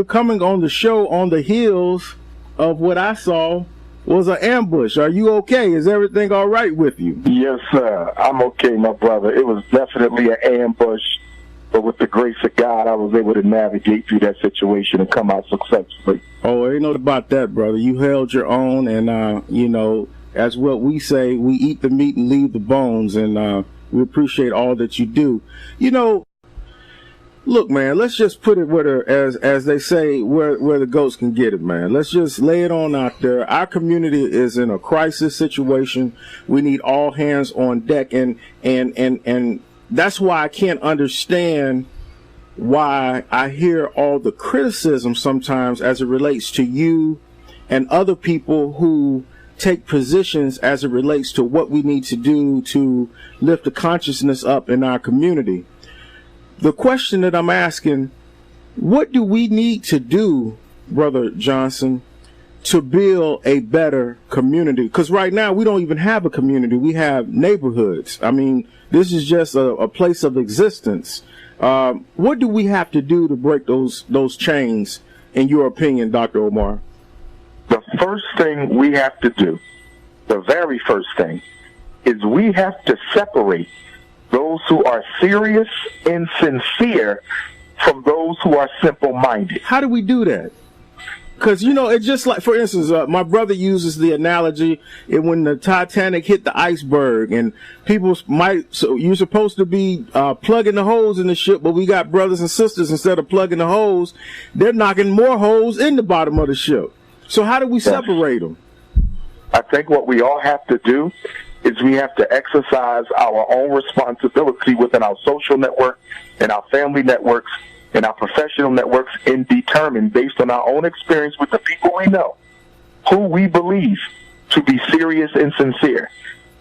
coming on the show on the heels of what I saw was an ambush. Are you okay? Is everything all right with you? Yes, sir. I'm okay, my brother. It was definitely an ambush, but with the grace of God, I was able to navigate through that situation and come out successfully. Oh, ain't no about that, brother. You held your own, and, as what we say, we eat the meat and leave the bones, and we appreciate all that you do. Look, man, let's just put it as they say, where the goats can get it, man. Let's just lay it on out there. Our community is in a crisis situation. We need all hands on deck, and that's why I can't understand why I hear all the criticism sometimes as it relates to you and other people who take positions as it relates to what we need to do to lift the consciousness up in our community. The question that I'm asking, what do we need to do, Brother Johnson, to build a better community? Because right now we don't even have a community. We have neighborhoods. I mean, this is just a place of existence. What do we have to do to break those chains, in your opinion, Dr. Umar? The first thing we have to do, the very first thing, is we have to separate those who are serious and sincere from those who are simple-minded. How do we do that? Because, it's just like, for instance, my brother uses the analogy when the Titanic hit the iceberg, and people so you're supposed to be plugging the holes in the ship, but we got brothers and sisters, instead of plugging the holes, they're knocking more holes in the bottom of the ship. So how do we separate them? I think what we all have to do is we have to exercise our own responsibility within our social network and our family networks and our professional networks, and determine, based on our own experience with the people we know, who we believe to be serious and sincere.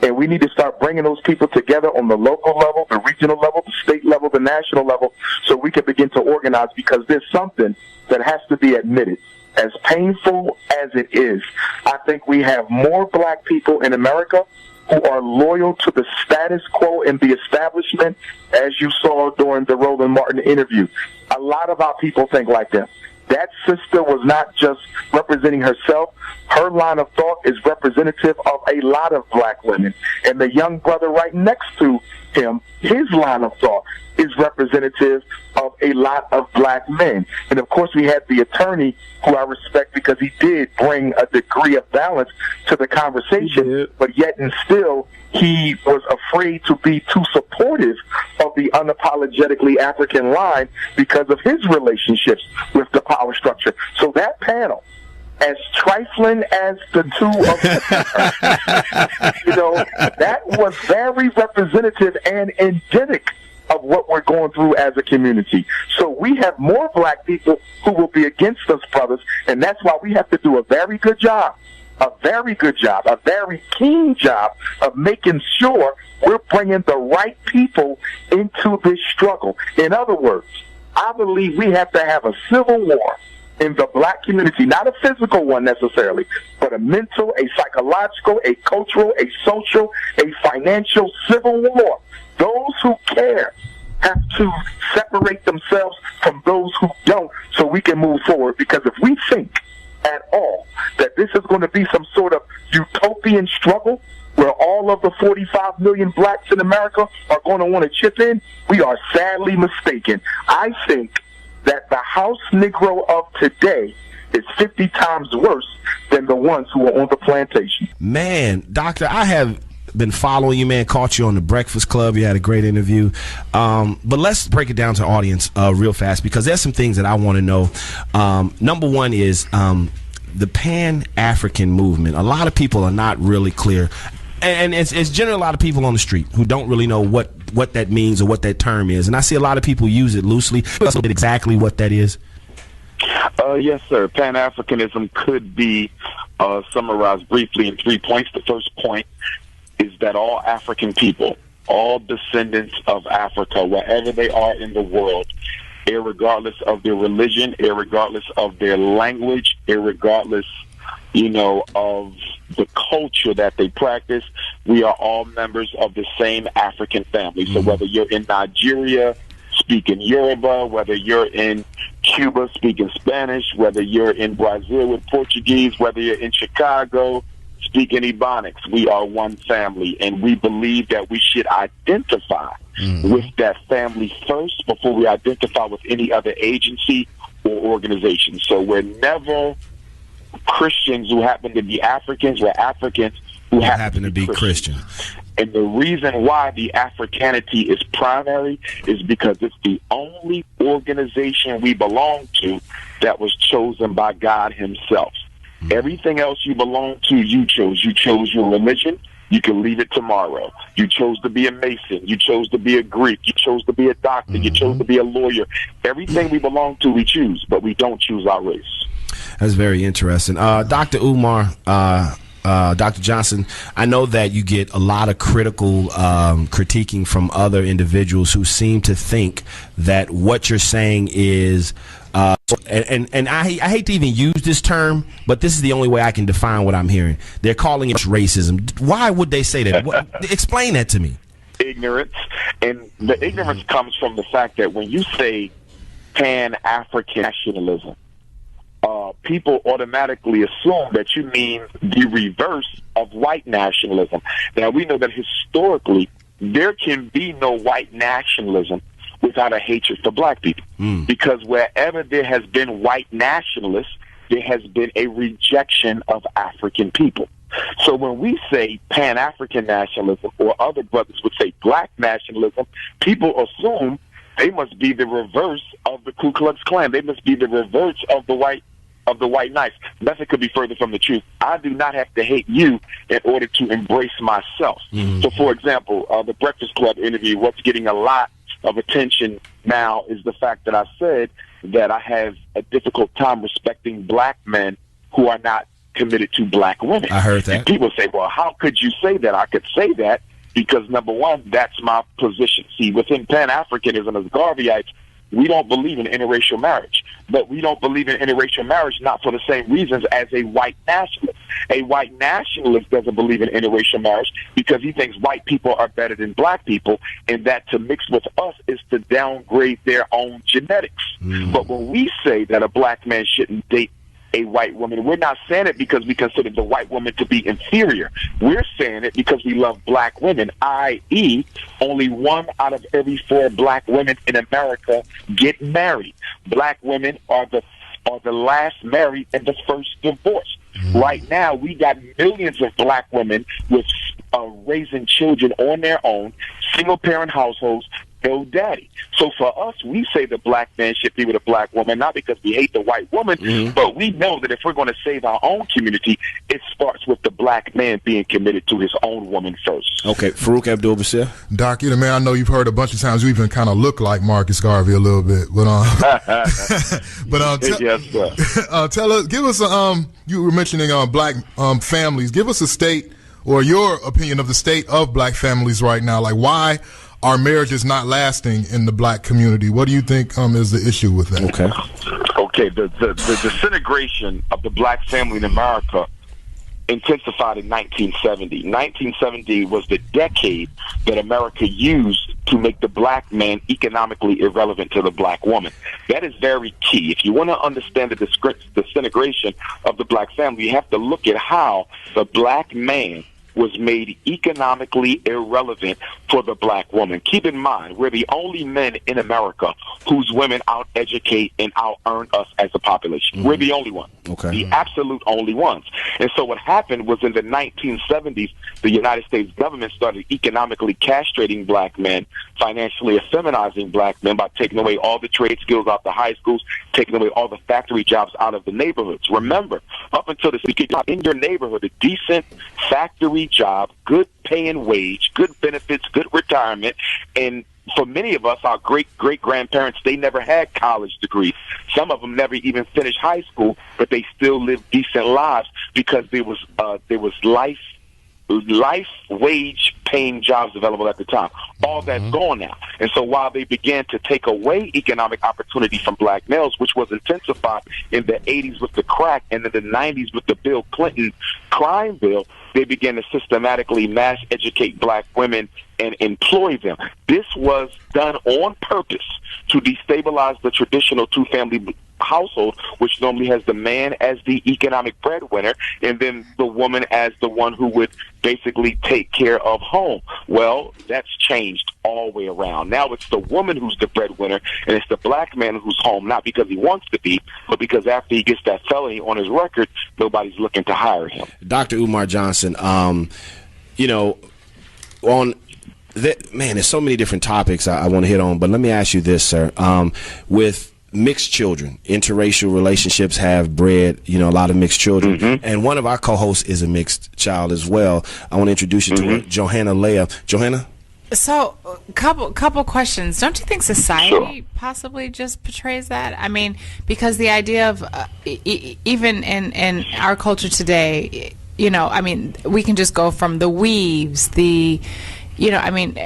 And we need to start bringing those people together on the local level, the regional level, the state level, the national level, so we can begin to organize, because there's something that has to be admitted. As painful as it is, I think we have more black people in America who are loyal to the status quo and the establishment, as you saw during the Roland Martin interview. A lot of our people think like that. That sister was not just representing herself. Her line of thought is representative of a lot of black women. And the young brother right next to him, his line of thought is representative of a lot of black men. And of course, we had the attorney, who I respect because he did bring a degree of balance to the conversation, but yet and still he was afraid to be too supportive of the unapologetically African line because of his relationships with the power structure. So that panel, as trifling as the two of them, that was very representative and endemic of what we're going through as a community. So we have more black people who will be against us, brothers, and that's why we have to do a very good job, a very keen job of making sure we're bringing the right people into this struggle. In other words, I believe we have to have a civil war in the black community, not a physical one necessarily, but a mental, a psychological, a cultural, a social, a financial civil war. Those who care have to separate themselves from those who don't, so we can move forward. Because if we think at all that this is going to be some sort of utopian struggle where all of the 45 million blacks in America are going to want to chip in, we are sadly mistaken. I think that the house Negro of today is 50 times worse than the ones who are on the plantation. Man, Doctor, I have been following you, man. Caught you on the Breakfast Club. You had a great interview. But let's break it down to the audience real fast, because there's some things that I want to know. Number one is the Pan-African movement. A lot of people are not really clear. And it's generally a lot of people on the street who don't really know what that means or what that term is. And I see a lot of people use it loosely. Tell us exactly what that is. Yes, sir. Pan-Africanism could be summarized briefly in 3 points. The first point is that all African people, all descendants of Africa, wherever they are in the world, irregardless of their religion, irregardless of their language, irregardless, of the culture that they practice, we are all members of the same African family. So whether you're in Nigeria speaking Yoruba, whether you're in Cuba speaking Spanish, whether you're in Brazil with Portuguese, whether you're in Chicago speaking Ebonics, we are one family, and we believe that we should identify with that family first before we identify with any other agency or organization. So we're never Christians who happen to be Africans, we're Africans who happen to be Christian. And the reason why the Africanity is primary is because it's the only organization we belong to that was chosen by God himself. Everything else you belong to, you chose. You chose your religion. You can leave it tomorrow. You chose to be a Mason. You chose to be a Greek. You chose to be a doctor. You chose to be a lawyer. Everything we belong to, we choose, but we don't choose our race. That's very interesting. Dr. Umar, Dr. Johnson, I know that you get a lot of critical critiquing from other individuals who seem to think that what you're saying is and I hate to even use this term, but this is the only way I can define what I'm hearing. They're calling it racism. Why would they say that? Explain that to me. Ignorance. And the ignorance comes from the fact that when you say Pan-African nationalism, people automatically assume that you mean the reverse of white nationalism. Now, we know that historically, there can be no white nationalism without a hatred for black people. Because wherever there has been white nationalists, there has been a rejection of African people. So when we say Pan-African nationalism, or other brothers would say black nationalism, people assume they must be the reverse of the Ku Klux Klan. They must be the reverse of the white knights. Nothing could be further from the truth. I do not have to hate you in order to embrace myself. So, for example, the Breakfast Club interview, what's getting a lot of attention now is the fact that I said that I have a difficult time respecting black men who are not committed to black women. I heard that. And people say, well, how could you say that? I could say that because, number one, that's my position. See, within Pan-Africanism as Garveyites, we don't believe in interracial marriage. But we don't believe in interracial marriage not for the same reasons as a white nationalist. A white nationalist doesn't believe in interracial marriage because he thinks white people are better than black people, and that to mix with us is to downgrade their own genetics. But when we say that a black man shouldn't date a white woman, we're not saying it because we consider the white woman to be inferior. We're saying it because we love black women, i.e., only 1 out of every 4 black women in America get married. Black women are the last married and the first divorced. Right now, we got millions of black women with raising children on their own, single-parent households, no daddy. So for us, we say the black man should be with a black woman, not because we hate the white woman, but we know that if we're going to save our own community, it starts with the black man being committed to his own woman first. Okay, Farouk Abdul-Basir. Doc, man, I know you've heard a bunch of times we even kind of look like Marcus Garvey a little bit, but yes, sir. Tell us, give us you were mentioning black families. Give us a state or your opinion of the state of black families right now. Like, why our marriage is not lasting in the black community? What do you think is the issue with that? Okay. The disintegration of the black family in America intensified in 1970. 1970 was the decade that America used to make the black man economically irrelevant to the black woman. That is very key. If you want to understand the disintegration of the black family, you have to look at how the black man was made economically irrelevant for the black woman. Keep in mind, we're the only men in America whose women out-educate and out-earn us as a population. We're the only ones. The absolute only ones. And so what happened was in the 1970s, the United States government started economically castrating black men, financially effeminizing black men by taking away all the trade skills out the high schools, taking away all the factory jobs out of the neighborhoods. Remember, up until this week, in your neighborhood, a decent factory job, good paying wage, good benefits, good retirement, and for many of us, our great-great-grandparents, they never had college degrees. Some of them never even finished high school, but they still lived decent lives because there was life wage paying jobs available at the time. All that's gone now. And so while they began to take away economic opportunity from black males, which was intensified in the 80s with the crack and in the 90s with the Bill Clinton crime bill, they began to systematically mass educate black women and employ them. This was done on purpose to destabilize the traditional two-family household, which normally has the man as the economic breadwinner and then the woman as the one who would basically take care of home. Well, that's changed all the way around. Now it's the woman who's the breadwinner, and it's the black man who's home, not because he wants to be, but because after he gets that felony on his record, nobody's looking to hire him. Dr. Umar Johnson, you know, on that, man, there's so many different topics I want to hit on, but let me ask you this, sir. With mixed children, interracial relationships have bred, you know, a lot of mixed children, and one of our co-hosts is a mixed child as well. I want to introduce you to her, Johanna Leah. Johanna? So, couple questions. Don't you think society possibly just portrays that? I mean, because the idea of even in our culture today, you know, I mean, we can just go from the weaves, you know, I mean,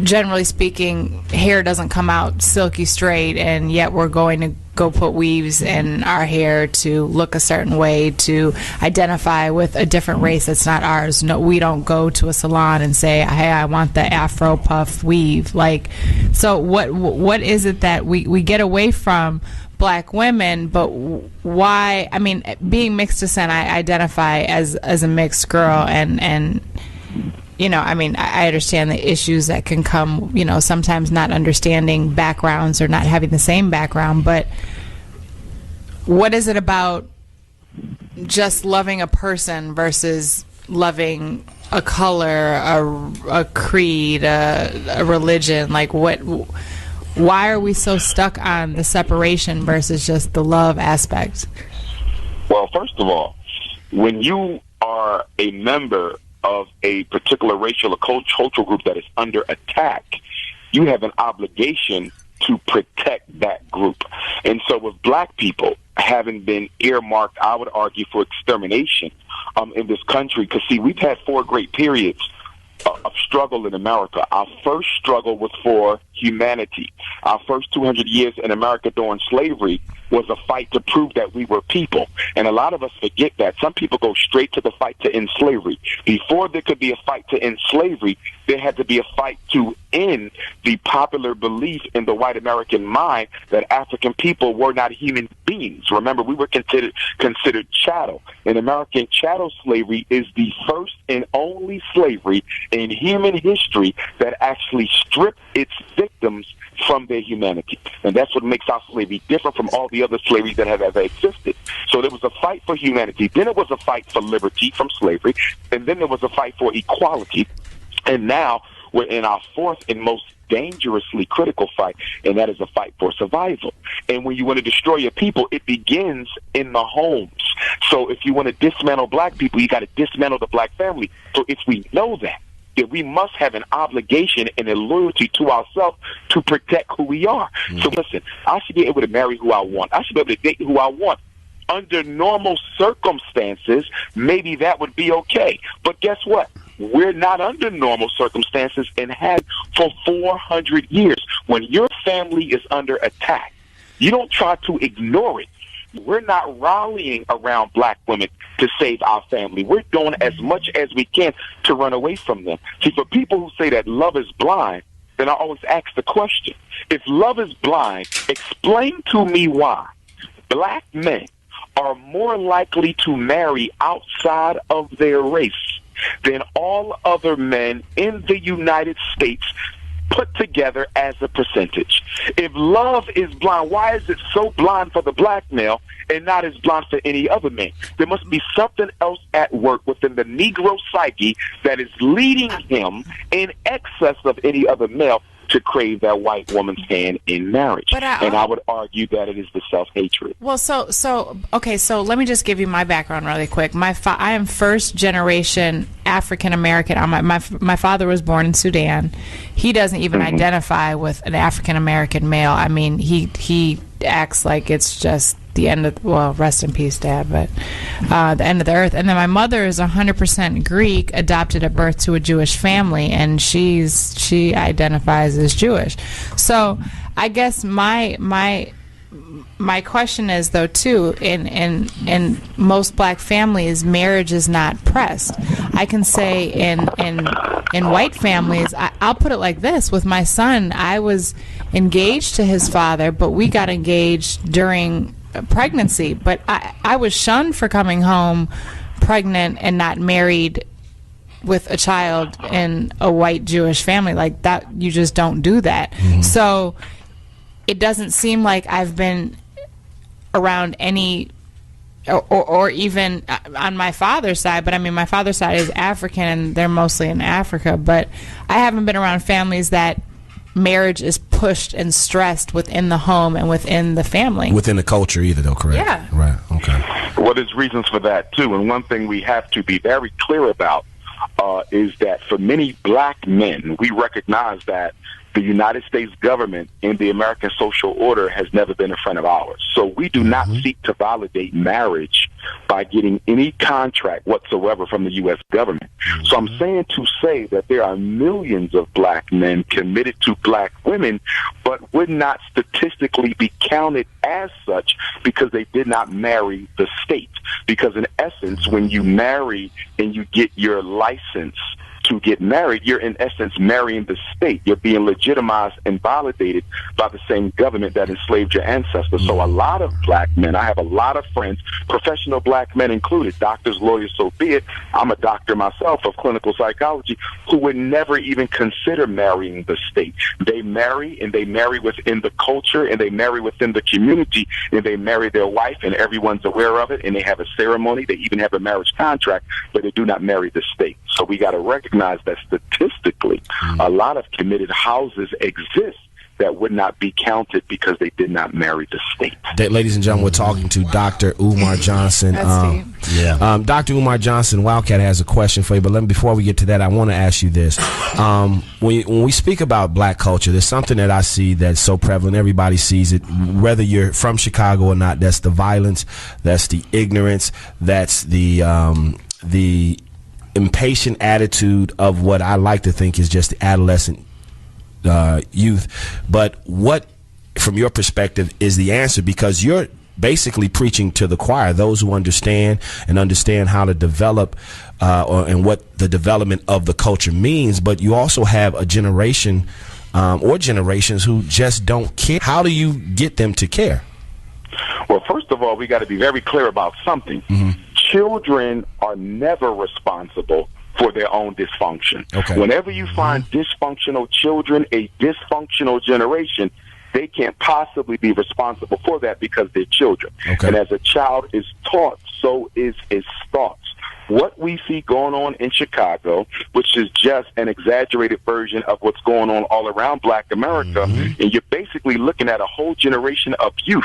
generally speaking, hair doesn't come out silky straight, and yet we're going to go put weaves in our hair to look a certain way, to identify with a different race that's not ours. No, we don't go to a salon and say, hey, I want the Afro puff weave. Like, so what is it that we get away from black women, but why? I mean, being mixed descent, I identify as a mixed girl, and you know, I mean, I understand the issues that can come, you know, sometimes not understanding backgrounds or not having the same background, but what is it about just loving a person versus loving a color, a creed, a religion? Like, why are we so stuck on the separation versus just the love aspect? Well, first of all, when you are a member of a particular racial or cultural group that is under attack, you have an obligation to protect that group. And so with black people having been earmarked, I would argue, for extermination in this country, because, see, we've had 4 great periods of struggle in America. Our first struggle was for humanity. Our first 200 years in America during slavery was a fight to prove that we were people. And a lot of us forget that. Some people go straight to the fight to end slavery. Before there could be a fight to end slavery, there had to be a fight to end the popular belief in the white American mind that African people were not human beings. Remember, we were considered chattel. And American chattel slavery is the first and only slavery in human history that actually stripped its victims from their humanity. And that's what makes our slavery different from all the other slaveries that have ever existed. So there was a fight for humanity, then it was a fight for liberty from slavery, and then there was a fight for equality. And now we're in our 4th and most dangerously critical fight, and that is a fight for survival. And when you want to destroy your people, it begins in the homes. So if you want to dismantle black people, you got to dismantle the black family. So if we know that we must have an obligation and a loyalty to ourselves to protect who we are. So listen, I should be able to marry who I want. I should be able to date who I want. Under normal circumstances, maybe that would be okay. But guess what? We're not under normal circumstances and had for 400 years. When your family is under attack, you don't try to ignore it. We're not rallying around black women to save our family. We're doing as much as we can to run away from them. See, for people who say that love is blind, then I always ask the question, if love is blind, explain to me why black men are more likely to marry outside of their race than all other men in the United States put together as a percentage. If love is blind, why is it so blind for the black male and not as blind for any other man? There must be something else at work within the Negro psyche that is leading him in excess of any other male to crave that white woman's hand in marriage. And I would argue that it is the self-hatred. Well, okay, so let me just give you my background really quick. I am first generation African American. My father was born in Sudan. He doesn't even identify with an African American male. I mean, he acts like it's just the end of, well, rest in peace, Dad, but the end of the earth. And then my mother is 100% Greek, adopted at birth to a Jewish family, and she identifies as Jewish. So I guess my my question is, though, too, in most black families, marriage is not pressed. I can say in white families, I'll put it like this: with my son, I was engaged to his father, but we got engaged during pregnancy. But I was shunned for coming home pregnant and not married with a child in a white Jewish family. Like that, you just don't do that. Mm-hmm. So it doesn't seem like I've been around any, or even on my father's side, but I mean, my father's side is African and they're mostly in Africa, but I haven't been around families that marriage is pushed and stressed within the home and within the family. Within the culture either, though, correct? Yeah. Right, okay. Well, there's reasons for that, too. And one thing we have to be very clear about is that for many black men, we recognize that the United States government and the American social order has never been a friend of ours. So we do not seek to validate marriage by getting any contract whatsoever from the U.S. government. So I'm saying to say that there are millions of black men committed to black women, but would not statistically be counted as such because they did not marry the state. Because in essence, when you marry and you get your license to get married, you're in essence marrying the state. You're being legitimized and validated by the same government that enslaved your ancestors. So a lot of black men, I have a lot of friends, professional black men included, doctors, lawyers, so be it. I'm a doctor myself of clinical psychology, who would never even consider marrying the state. They marry, and they marry within the culture, and they marry within the community, and they marry their wife, and everyone's aware of it, and they have a ceremony. They even have a marriage contract, but they do not marry the state. So we got to recognize that statistically, a lot of committed houses exist that would not be counted because they did not marry the state. Ladies and gentlemen, we're talking to Dr. Umar Johnson. Dr. Umar Johnson, Wildcat has a question for you, but before we get to that, I want to ask you this. When we speak about black culture, there's something that I see that's so prevalent. Everybody sees it, whether you're from Chicago or not. That's the violence, that's the ignorance, that's the impatient attitude of what I like to think is just the adolescent youth. But what, from your perspective, is the answer? Because you're basically preaching to the choir, those who understand how to develop and what the development of the culture means. But you also have a generation or generations who just don't care. How do you get them to care? Well, first of all, we got to be very clear about something. Children are never responsible for their own dysfunction. Okay. Whenever you find dysfunctional children, a dysfunctional generation, they can't possibly be responsible for that because they're children. Okay. And as a child is taught, so is his thoughts. What we see going on in Chicago, which is just an exaggerated version of what's going on all around black America, and you're basically looking at a whole generation of youth,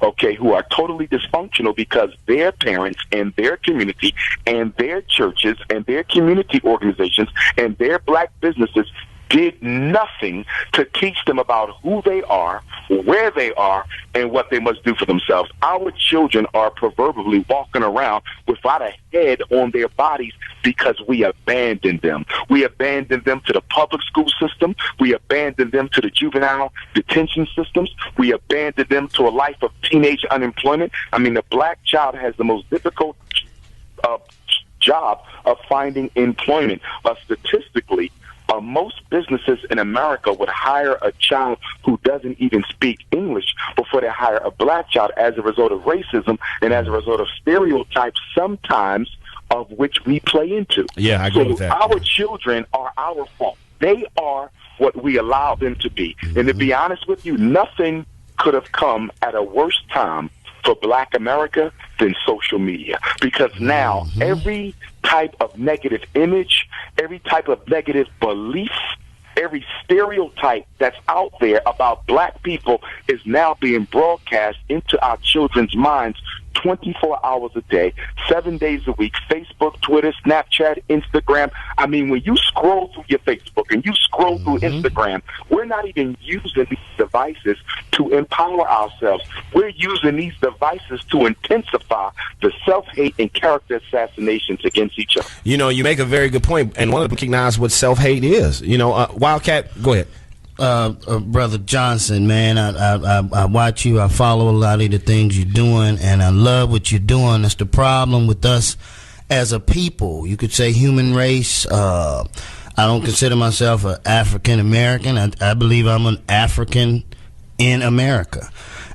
okay, who are totally dysfunctional because their parents and their community and their churches and their community organizations and their black businesses did nothing to teach them about who they are, where they are, and what they must do for themselves. Our children are proverbially walking around without a head on their bodies because we abandoned them. We abandoned them to the public school system. We abandoned them to the juvenile detention systems. We abandoned them to a life of teenage unemployment. I mean, the black child has the most difficult job of finding employment. Statistically, most businesses in America would hire a child who doesn't even speak English before they hire a black child as a result of racism and as a result of stereotypes, sometimes of which we play into. Yeah, I agree with that. Our children are our fault. They are what we allow them to be. And to be honest with you, nothing could have come at a worse time for black America than social media, because now every type of negative image, every type of negative belief, every stereotype that's out there about black people is now being broadcast into our children's minds 24 hours a day, 7 days a week. Facebook, Twitter, Snapchat, Instagram. I mean, when you scroll through your Facebook and you scroll through Instagram, we're not even using these devices to empower ourselves. We're using these devices to intensify the self-hate and character assassinations against each other. You know, you make a very good point, and one of them recognize what self-hate is. You know, Wildcat, go ahead. Brother Johnson, man. I watch you. I follow a lot of the things you're doing, and I love what you're doing. That's the problem with us as a people. You could say human race. I don't consider myself an African American. I believe I'm an African in America.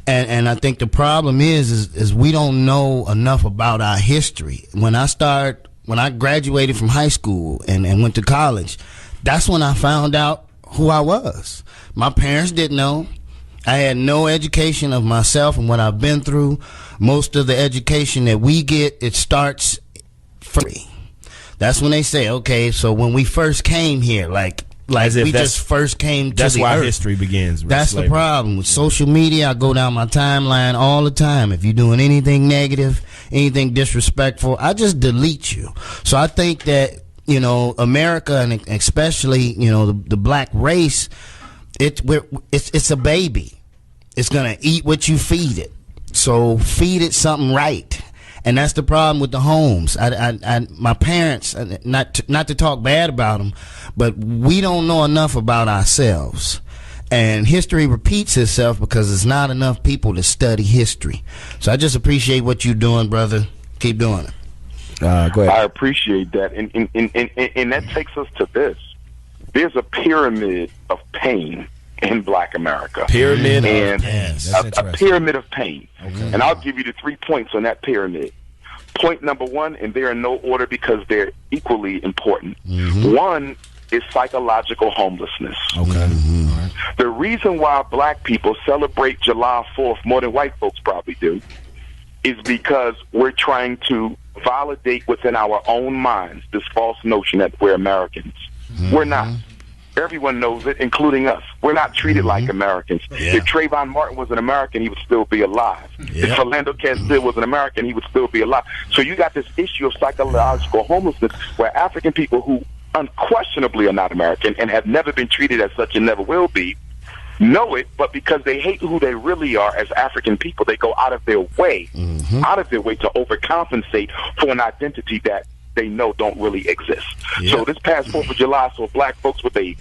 And I think the problem is we don't know enough about our history. When I graduated from high school and went to college, that's when I found out who I was. My parents didn't know. I had no education of myself and what I've been through. Most of the education that we get, it starts free. That's when they say, okay, so when we first came here, like we just first came to the earth. That's why history begins. That's slavery. The problem. With social media, I go down my timeline all the time. If you're doing anything negative, anything disrespectful, I just delete you. So I think that, America, and especially, the black race, it's a baby. It's going to eat what you feed it. So feed it something right. And that's the problem with the homes. My parents, not to talk bad about them, but we don't know enough about ourselves. And history repeats itself because there's not enough people to study history. So I just appreciate what you're doing, brother. Keep doing it. Go ahead. I appreciate that. And that takes us to this. There's a pyramid of pain in Black America. Pyramid and of pain. A pyramid of pain. Okay. And I'll give you the 3 points on that pyramid. Point number one, and they're in no order because they're equally important. Mm-hmm. One is psychological homelessness. Okay. Mm-hmm. All right. The reason why Black people celebrate July 4th more than white folks probably do is because we're trying to validate within our own minds this false notion that we're Americans. Mm-hmm. We're not. Everyone knows it, including us. We're not treated like Americans. Yeah. If Trayvon Martin was an American, he would still be alive. Yeah. If Orlando Castile was an American, he would still be alive. So you got this issue of psychological homelessness where African people who unquestionably are not American and have never been treated as such and never will be, know it, but because they hate who they really are as African people, they go out of their way to overcompensate for an identity that they know don't really exist. Yeah. So this past 4th of July, so Black folks with a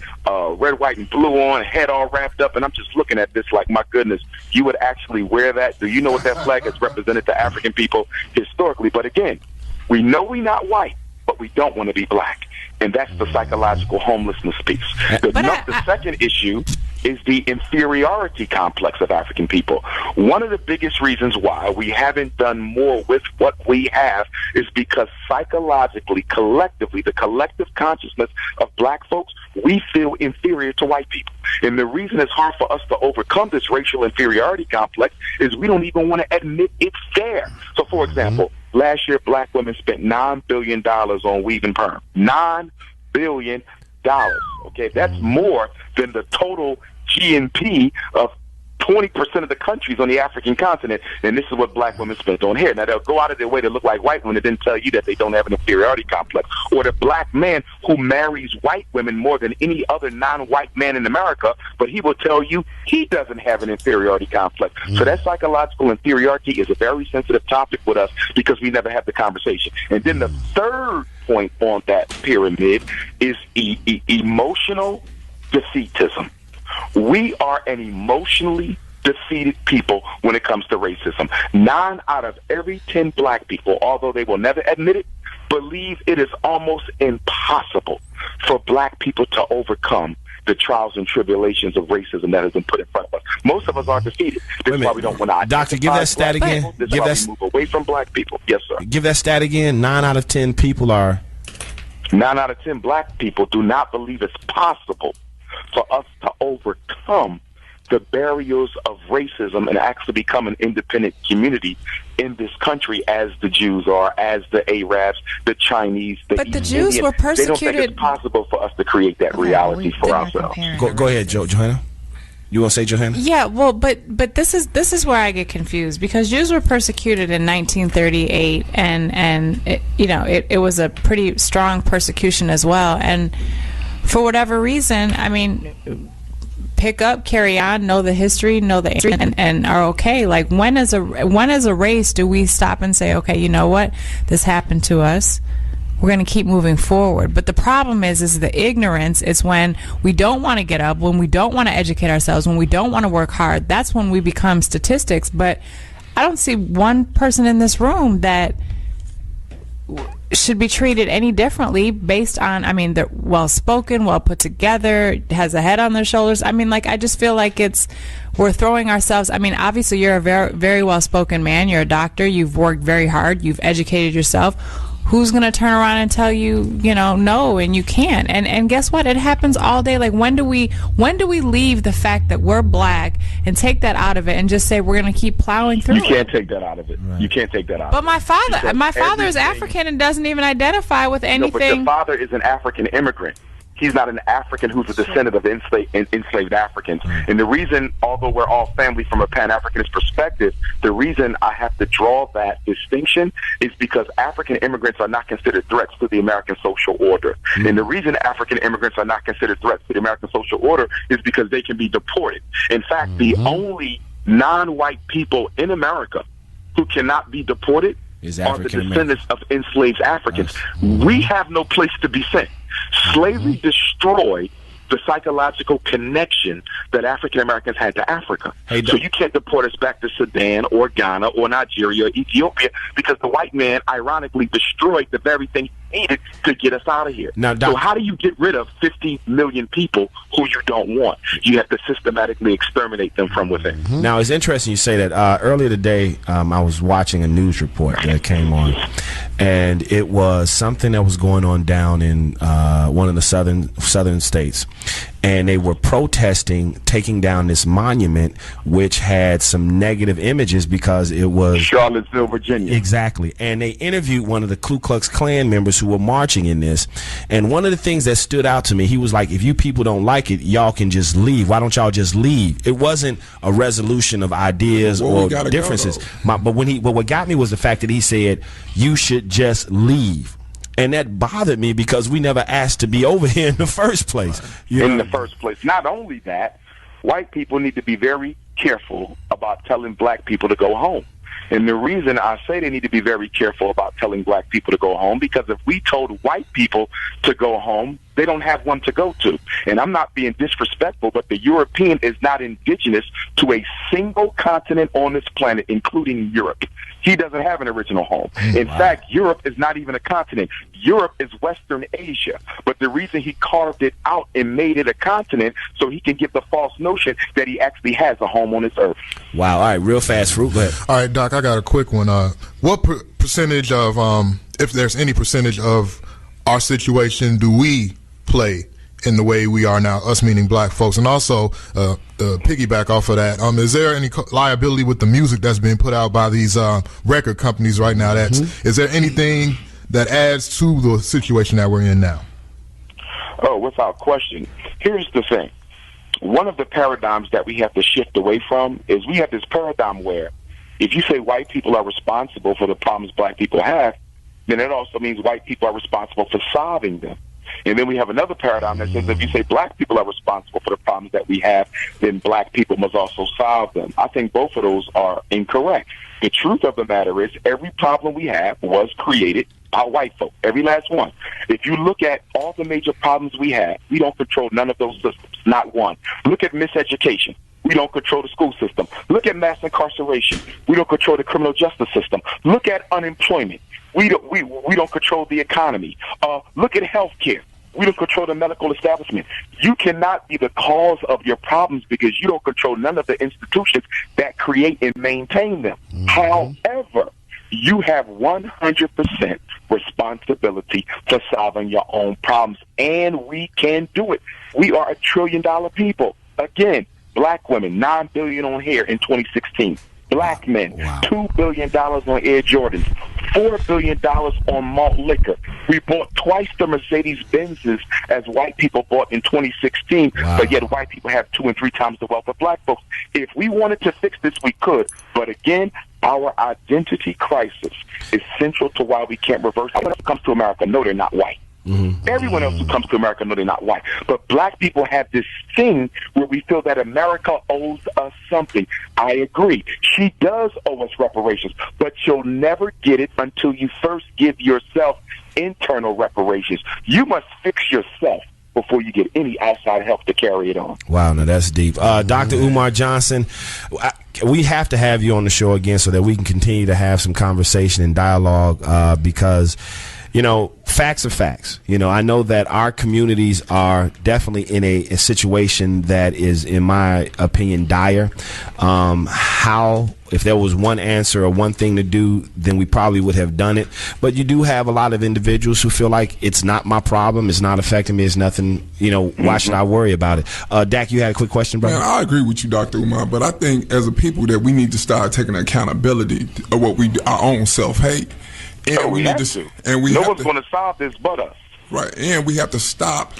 red, white, and blue on, head all wrapped up, and I'm just looking at this like, my goodness, you would actually wear that? Do you know what that flag has represented to African people historically? But again, we know we're not white, but we don't want to be Black. And that's the psychological homelessness piece. The second issue is the inferiority complex of African people. One of the biggest reasons why we haven't done more with what we have is because psychologically, collectively, the collective consciousness of Black folks, we feel inferior to white people. And the reason it's hard for us to overcome this racial inferiority complex is we don't even want to admit it's there. So, for example, last year, Black women spent $9 billion on weave and perm. $9 billion. Okay, that's more than the total GNP of 20% of the countries on the African continent, and this is what Black women spent on hair. Now, they'll go out of their way to look like white women and then tell you that they don't have an inferiority complex. Or the Black man who marries white women more than any other non-white man in America, but he will tell you he doesn't have an inferiority complex. So that psychological inferiority is a very sensitive topic with us because we never have the conversation. And then the third point on that pyramid is emotional defeatism. We are an emotionally defeated people when it comes to racism. 9 out of every 10 Black people, although they will never admit it, believe it is almost impossible for Black people to overcome the trials and tribulations of racism that has been put in front of us. Most of us are defeated. This is why we don't want to identify. Doctor, give that stat again. This is why we move away from Black people. Yes, sir. Give that stat again. 9 out of 10 people are... 9 out of 10 Black people do not believe it's possible for us to overcome the barriers of racism and actually become an independent community in this country as the Jews are, as the Arabs, the Chinese, but the Jews were persecuted. They don't think it's possible for us to create that reality for ourselves. Go ahead, Johanna. You want to say, Johanna? Yeah, well, but this is where I get confused because Jews were persecuted in 1938, and it was a pretty strong persecution as well. And for whatever reason, I mean, pick up, carry on, know the history, and are okay. Like when as a race do we stop and say, okay, you know what, this happened to us. we're going to keep moving forward. But the problem is the ignorance. It's when we don't want to get up, when we don't want to educate ourselves, when we don't want to work hard. That's when we become statistics. But I don't see one person in this room that should be treated any differently based on, I mean, they're well spoken, well put together, has a head on their shoulders. I mean, like, I just feel like we're throwing ourselves. I mean, obviously you're a very, very well spoken man. You're a doctor. You've worked very hard. You've educated yourself. Who's going to turn around and tell you, no, and you can't? And guess what? It happens all day. Like, when do we leave the fact that we're black and take that out of it and just say we're going to keep plowing through? You can't take that out of it. Right. You can't take that out. But my father is African and doesn't even identify with anything. No, but your father is an African immigrant. He's not an African who's a descendant of enslaved Africans. And the reason, although we're all family from a Pan-Africanist perspective, the reason I have to draw that distinction is because African immigrants are not considered threats to the American social order. And the reason African immigrants are not considered threats to the American social order is because they can be deported. In fact, the only non-white people in America who cannot be deported are the descendants of enslaved Africans. We have no place to be sent. Slavery destroyed the psychological connection that African Americans had to Africa. So you can't deport us back to Sudan or Ghana or Nigeria or Ethiopia because the white man ironically destroyed the very thing he needed to get us out of here. Now, so how do you get rid of 50 million people who you don't want? You have to systematically exterminate them from within. Now, it's interesting you say that. Earlier today, I was watching a news report that came on, and it was something that was going on down in one of the southern states. And they were protesting taking down this monument, which had some negative images because it was Charlottesville, Virginia. Exactly. And they interviewed one of the Ku Klux Klan members who were marching in this. And one of the things that stood out to me, he was like, if you people don't like it, y'all can just leave. Why don't y'all just leave? It wasn't a resolution of ideas or differences. But what got me was the fact that he said, you should just leave. And that bothered me because we never asked to be over here in the first place. The first place. Not only that, white people need to be very careful about telling black people to go home. And the reason I say they need to be very careful about telling black people to go home, because if we told white people to go home, they don't have one to go to. And I'm not being disrespectful, but the European is not indigenous to a single continent on this planet, including Europe. He doesn't have an original home. In fact, Europe is not even a continent. Europe is Western Asia. But the reason he carved it out and made it a continent so he can give the false notion that he actually has a home on this earth. Wow. All right, real fast, Fruit. Go ahead. All right, Doc, I got a quick one. What percentage of, if there's any percentage of our situation do we play in the way we are now, us meaning black folks? And also, piggyback off of that, is there any liability with the music that's being put out by these record companies right now? Is there anything that adds to the situation that we're in now? Oh, without question. Here's the thing. One of the paradigms that we have to shift away from is we have this paradigm where if you say white people are responsible for the problems black people have, then it also means white people are responsible for solving them. And then we have another paradigm that says if you say black people are responsible for the problems that we have, then black people must also solve them. I think both of those are incorrect. The truth of the matter is every problem we have was created by white folk, every last one. If you look at all the major problems we have, we don't control none of those systems, not one. Look at miseducation. We don't control the school system. Look at mass incarceration. We don't control the criminal justice system. Look at unemployment. We don't control the economy. Look at health care. We don't control the medical establishment. You cannot be the cause of your problems because you don't control none of the institutions that create and maintain them. However, you have 100% responsibility for solving your own problems, and we can do it. We are $1 trillion people. Again, black women, $9 billion on hair in 2016. Black men, $2 billion on Air Jordans, $4 billion on malt liquor. We bought twice the Mercedes-Benzes as white people bought in 2016, but yet white people have 2 and 3 times the wealth of black folks. If we wanted to fix this, we could. But again, our identity crisis is central to why we can't reverse it. When it comes to America, no, they're not white. Everyone else who comes to America, no, they're not white. But black people have this thing where we feel that America owes us something. I agree. She does owe us reparations, but you'll never get it until you first give yourself internal reparations. You must fix yourself before you get any outside help to carry it on. Wow, now that's deep. Dr. Umar Johnson, we have to have you on the show again so that we can continue to have some conversation and dialogue because, you know, facts are facts. You know, I know that our communities are definitely in a situation that is, in my opinion, dire. If there was one answer or one thing to do, then we probably would have done it. But you do have a lot of individuals who feel like it's not my problem, it's not affecting me, it's nothing, you know, why should I worry about it? Dak, you had a quick question, brother? Man, I agree with you, Dr. Umar, but I think as a people that we need to start taking accountability of what we do, our own self-hate. And we need to. And we no one's going to solve this but us. Right, and we have to stop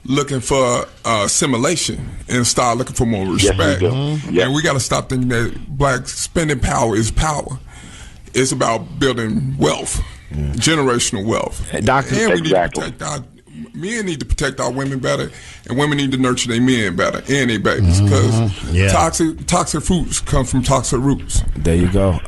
looking for assimilation and start looking for more respect. Yes, we do. And we got to stop thinking that black spending power is power. It's about building wealth, generational wealth. Doctor, and we exactly. need to protect men need to protect our women better, and women need to nurture their men better and their babies because toxic fruits come from toxic roots. There you go.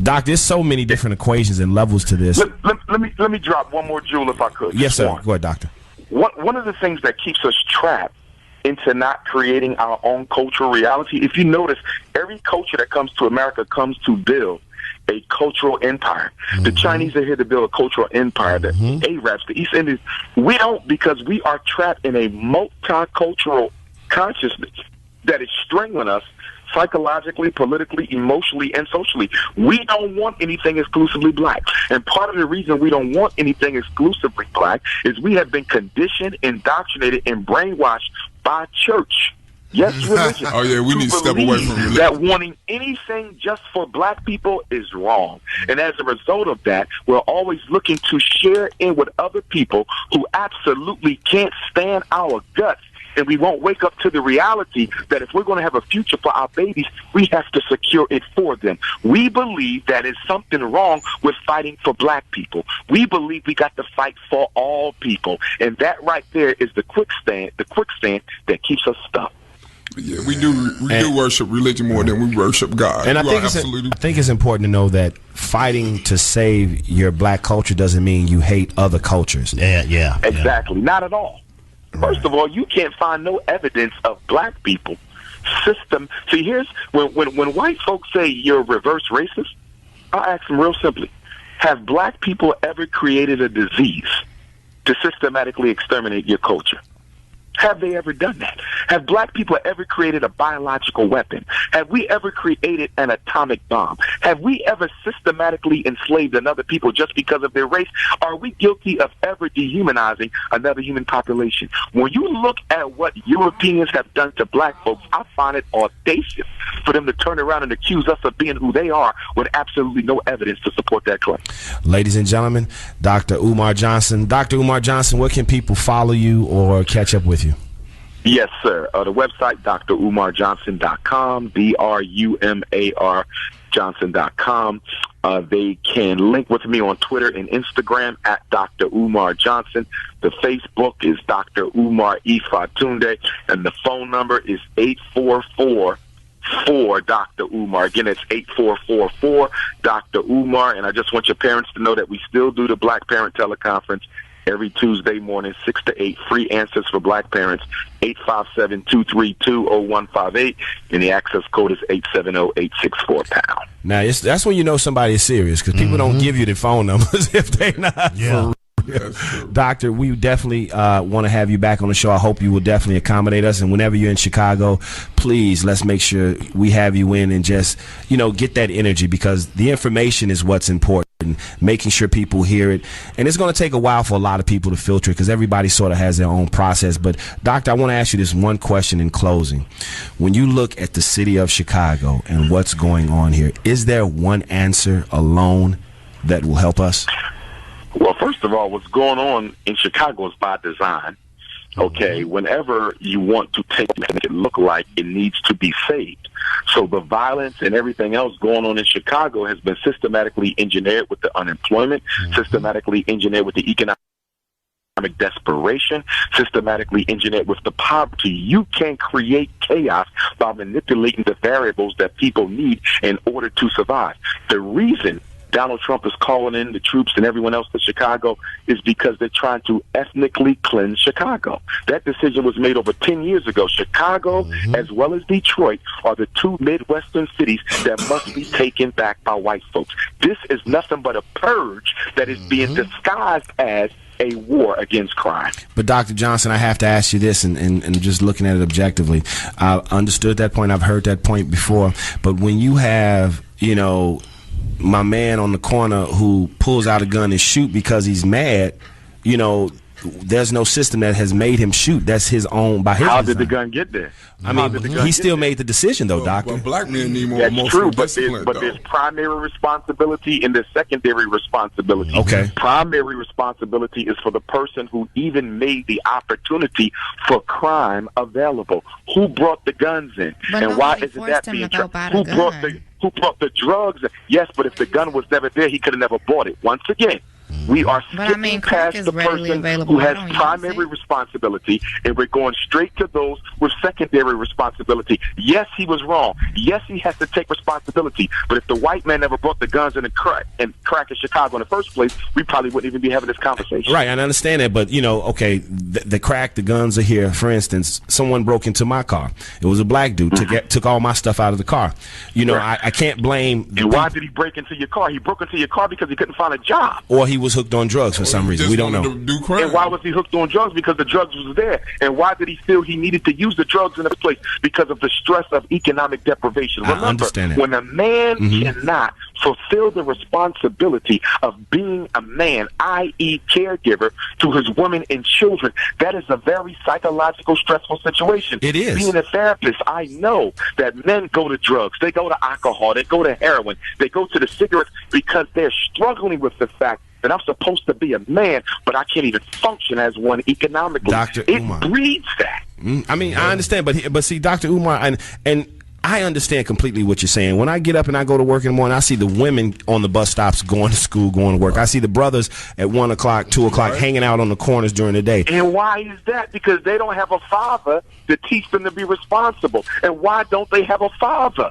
Doc, there's so many different equations and levels to this. Let me drop one more jewel if I could. Yes, sir. Go ahead, Doctor. One of the things that keeps us trapped into not creating our own cultural reality, if you notice, every culture that comes to America comes to build a cultural empire. The Chinese are here to build a cultural empire. The Arabs, the East Indians, we don't, because we are trapped in a multicultural consciousness that is strangling us psychologically, politically, emotionally, and socially. We don't want anything exclusively black. And part of the reason we don't want anything exclusively black is we have been conditioned, indoctrinated, and brainwashed by church. Yes, religion. Oh, yeah, we need to step away from religion. That wanting anything just for black people is wrong. And as a result of that, we're always looking to share in with other people who absolutely can't stand our guts. And we won't wake up to the reality that if we're going to have a future for our babies, we have to secure it for them. We believe that is something wrong with fighting for black people. We believe we got to fight for all people. And that right there is the quicksand that keeps us stuck. Yeah, we do worship religion more than we worship God. And I think it's important to know that fighting to save your black culture doesn't mean you hate other cultures. Yeah. Exactly. Not at all. First of all, you can't find no evidence of black people system. See, here's when white folks say you're reverse racist, I'll ask them real simply: have black people ever created a disease to systematically exterminate your culture? Have they ever done that? Have black people ever created a biological weapon? Have we ever created an atomic bomb? Have we ever systematically enslaved another people just because of their race? Are we guilty of ever dehumanizing another human population? When you look at what Europeans have done to black folks, I find it audacious for them to turn around and accuse us of being who they are with absolutely no evidence to support that claim. Ladies and gentlemen, Dr. Umar Johnson. Dr. Umar Johnson, where can people follow you or catch up with you? Yes, sir. The website, drumarjohnson.com, DRUMAR Johnson.com. They can link with me on Twitter and Instagram at Dr. Umar Johnson. The Facebook is Dr. Umar Ifatunde, and the phone number is 844 Dr. Umar. Again, it's 8444 Dr. Umar. And I just want your parents to know that we still do the Black Parent Teleconference every Tuesday morning, 6 to 8, free answers for black parents, 857-232-0158, and the access code is 870-864-POUND. Now, that's when you know somebody is serious, because people don't give you the phone numbers if they're not. Yeah. Doctor, we definitely want to have you back on the show. I hope you will definitely accommodate us, and whenever you're in Chicago, please, let's make sure we have you in and just, get that energy, because the information is what's important, making sure people hear it. And it's going to take a while for a lot of people to filter it, because everybody sort of has their own process. But Doctor, I want to ask you this one question in closing. When you look at the city of Chicago and what's going on here, is there one answer alone that will help us? Well, first of all, what's going on in Chicago is by design. Okay, whenever you want to make it look like it needs to be saved. So the violence and everything else going on in Chicago has been systematically engineered with the unemployment, systematically engineered with the economic desperation, systematically engineered with the poverty. You can create chaos by manipulating the variables that people need in order to survive. The reason Donald Trump is calling in the troops and everyone else to Chicago is because they're trying to ethnically cleanse Chicago. That decision was made over 10 years ago. Chicago, as well as Detroit, are the two Midwestern cities that must be taken back by white folks. This is nothing but a purge that is being disguised as a war against crime. But Dr. Johnson, I have to ask you this, and just looking at it objectively, I understood that point. I've heard that point before. But when you have, my man on the corner who pulls out a gun and shoot because he's mad, there's no system that has made him shoot. That's his own by his How design. did the gun get there? I mean, he still made the decision, though, Doctor. But black men need more That's emotional true, discipline, but there's primary responsibility and there's secondary responsibility. Okay. Primary responsibility is for the person who even made the opportunity for crime available. Who brought the guns in? But and why nobody isn't forced that him being to go tried? buy the Who brought the drugs in? Yes, but if the gun was never there, he could have never bought it. Once again, we are skipping past the person who has primary responsibility, and we're going straight to those with secondary responsibility. Yes, he was wrong. Yes, he has to take responsibility. But if the white man never brought the guns in and crack in Chicago in the first place, we probably wouldn't even be having this conversation. Right, I understand that, but okay, the crack, the guns are here. For instance, someone broke into my car. It was a black dude, took all my stuff out of the car. I can't blame. And why did he break into your car? He broke into your car because he couldn't find a job. Or he was hooked on drugs for some reason. We don't know. And why was he hooked on drugs? Because the drugs was there. And why did he feel he needed to use the drugs in the first place? Because of the stress of economic deprivation. Remember, I understand that. when a man cannot fulfill the responsibility of being a man, i.e. caregiver to his women and children, that is a very psychological, stressful situation. It is. Being a therapist, I know that men go to drugs, they go to alcohol, they go to heroin, they go to the cigarettes because they're struggling with the fact that I'm supposed to be a man, but I can't even function as one economically. Dr. It Umar. breeds that. I mean, I understand, but see, Dr. Umar, and I understand completely what you're saying. When I get up and I go to work in the morning, I see the women on the bus stops going to school, going to work. I see the brothers at 1 o'clock, 2 o'clock hanging out on the corners during the day. And why is that? Because they don't have a father to teach them to be responsible. And why don't they have a father?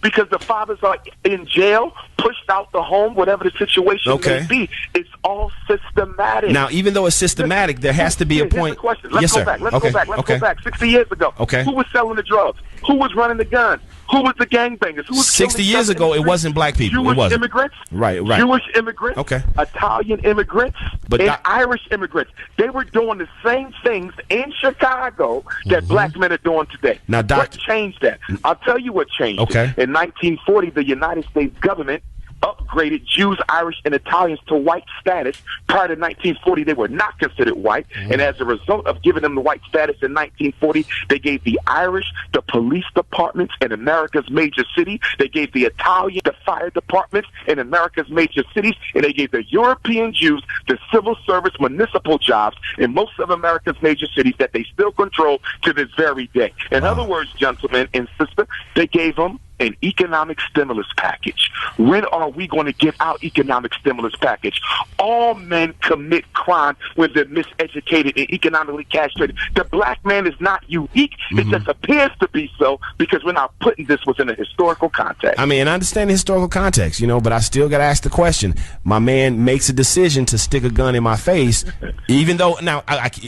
Because the fathers are in jail, pushed out the home, whatever the situation may be. It's all systematic. Now, even though it's systematic, there has to be a point. Let's go back. Let's go back. 60 years ago. Okay. Who was selling the drugs? Who was running the guns? Who was the gangbangers? Who was 60 years ago, it wasn't black people. Jewish it wasn't. immigrants. Right. Jewish immigrants. Okay. Italian immigrants. And Irish immigrants. They were doing the same things in Chicago that black men are doing today. Now, what changed that? I'll tell you what changed it. In 1940, the United States government upgraded Jews, Irish, and Italians to white status. Prior to 1940, they were not considered white. And as a result of giving them the white status in 1940, they gave the Irish the police departments in America's major cities. They gave the Italian the fire departments in America's major cities. And they gave the European Jews the civil service municipal jobs in most of America's major cities that they still control to this very day. In other words, gentlemen and sisters, they gave them an economic stimulus package. When are we going to give our economic stimulus package? All men commit crime when they're miseducated and economically castrated. The black man is not unique. It just appears to be so because we're not putting this within a historical context. I mean, I understand the historical context, but I still got to ask the question. My man makes a decision to stick a gun in my face, even though, now,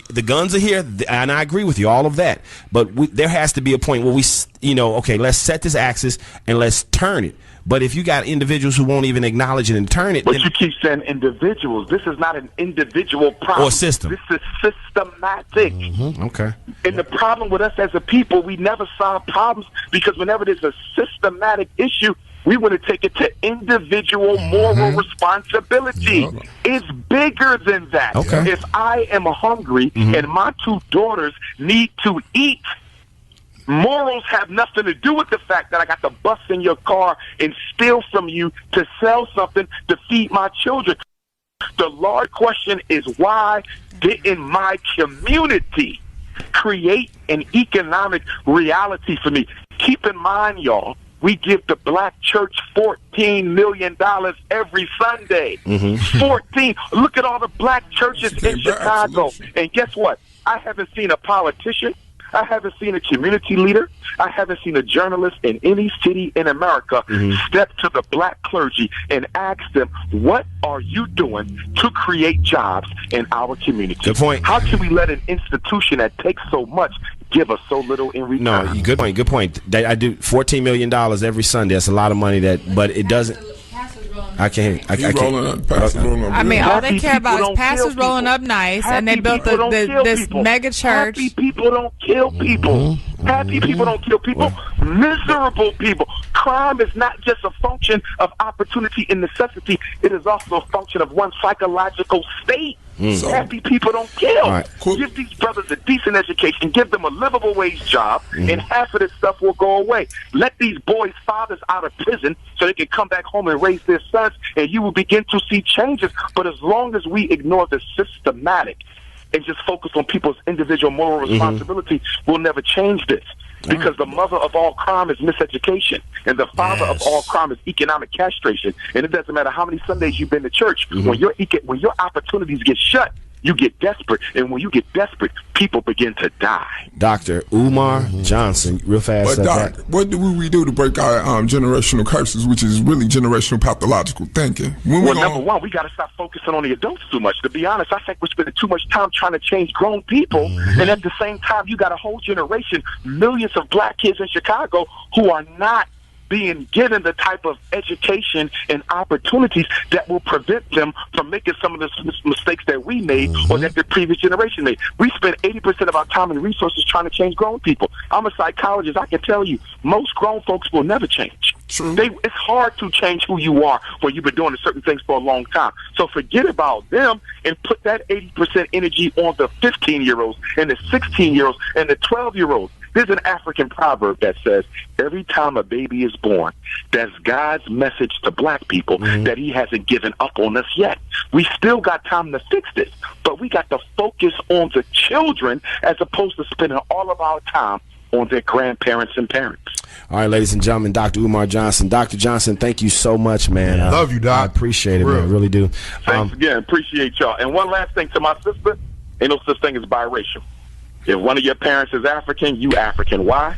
the guns are here, and I agree with you, all of that. But there has to be a point where we, okay, let's set this axis and let's turn it. But if you got individuals who won't even acknowledge it and turn it, but you keep saying individuals. This is not an individual problem or system. This is systematic. Okay. And the problem with us as a people, we never solve problems because whenever there's a systematic issue, we want to take it to individual moral responsibility. It's bigger than that. Okay. If I am hungry and my 2 daughters need to eat, morals have nothing to do with the fact that I got to bust in your car and steal from you to sell something to feed my children. The large question is, why didn't my community create an economic reality for me? Keep in mind, y'all, we give the black church $14 million every Sunday. 14. Look at all the black churches in Chicago. And guess what? I haven't seen a politician, I haven't seen a community leader. I haven't seen a journalist in any city in America step to the black clergy and ask them, what are you doing to create jobs in our community? Good point. How can we let an institution that takes so much give us so little in return? No, good point. Good point. I do $14 million every Sunday. That's a lot of money. But it doesn't. I can't. I can't. I mean, all they care about is pastors rolling up nice, and they built this mega church. Happy people don't kill people. Happy people don't kill people. Miserable people. Crime is not just a function of opportunity and necessity. It is also a function of one's psychological state. So, happy people don't kill. Right. Give these brothers a decent education. Give them a livable wage job, and half of this stuff will go away. Let these boys' fathers out of prison so they can come back home and raise their sons, and you will begin to see changes. But as long as we ignore the systematic and just focus on people's individual moral responsibility, we'll never change this. Because the mother of all crime is miseducation, and the father of all crime is economic castration. And it doesn't matter how many Sundays you've been to church. When your opportunities get shut, you get desperate, and when you get desperate, people begin to die. Dr. Umar Johnson, real fast. But Doc, what do we do to break our generational curses, which is really generational pathological thinking? Number one, we got to stop focusing on the adults too much. To be honest, I think we're spending too much time trying to change grown people, and at the same time, you got a whole generation, millions of black kids in Chicago who are not being given the type of education and opportunities that will prevent them from making some of the mistakes that we made or that the previous generation made. We spend 80% of our time and resources trying to change grown people. I'm a psychologist. I can tell you, most grown folks will never change. True. It's hard to change who you are when you've been doing certain things for a long time. So forget about them and put that 80% energy on the 15-year-olds and the 16-year-olds and the 12-year-olds. There's an African proverb that says, every time a baby is born, that's God's message to black people that he hasn't given up on us yet. We still got time to fix this, but we got to focus on the children as opposed to spending all of our time on their grandparents and parents. All right, ladies and gentlemen, Dr. Umar Johnson. Dr. Johnson, thank you so much, man. Love you, Doc. I appreciate it, man. I really do. Thanks again. Appreciate y'all. And one last thing to my sister, ain't no such thing as biracial. If one of your parents is African, you African. Why?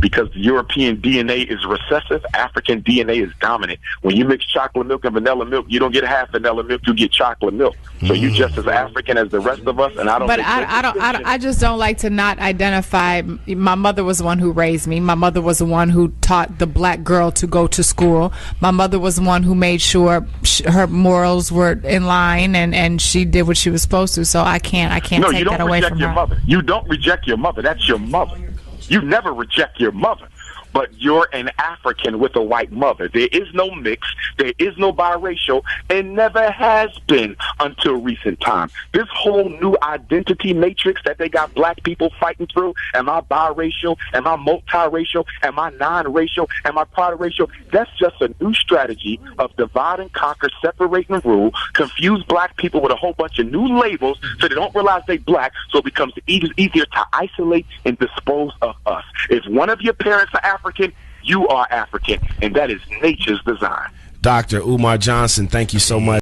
Because the European DNA is recessive. African DNA is dominant. When you mix chocolate milk and vanilla milk, you don't get half vanilla milk, you get chocolate milk. So you just as African as the rest of us, and I don't. But I just don't like to not identify. My mother was the one who raised me. My mother was the one who taught the black girl to go to school. My mother was the one who made sure her morals were in line, and she did what she was supposed to. So I can't take that away from her. Mother. You don't reject your mother. That's your mother. You never reject your mother, but you're an African with a white mother. There is no mix. There is no biracial, and never has been until recent time. This whole new identity matrix that they got black people fighting through, am I biracial? Am I multiracial? Am I non-racial? Am I part-racial? That's just a new strategy of divide and conquer, separate and rule, confuse black people with a whole bunch of new labels so they don't realize they black, so it becomes easier to isolate and dispose of us. If one of your parents are African, you are African, and that is nature's design. Dr. Umar Johnson, thank you so much.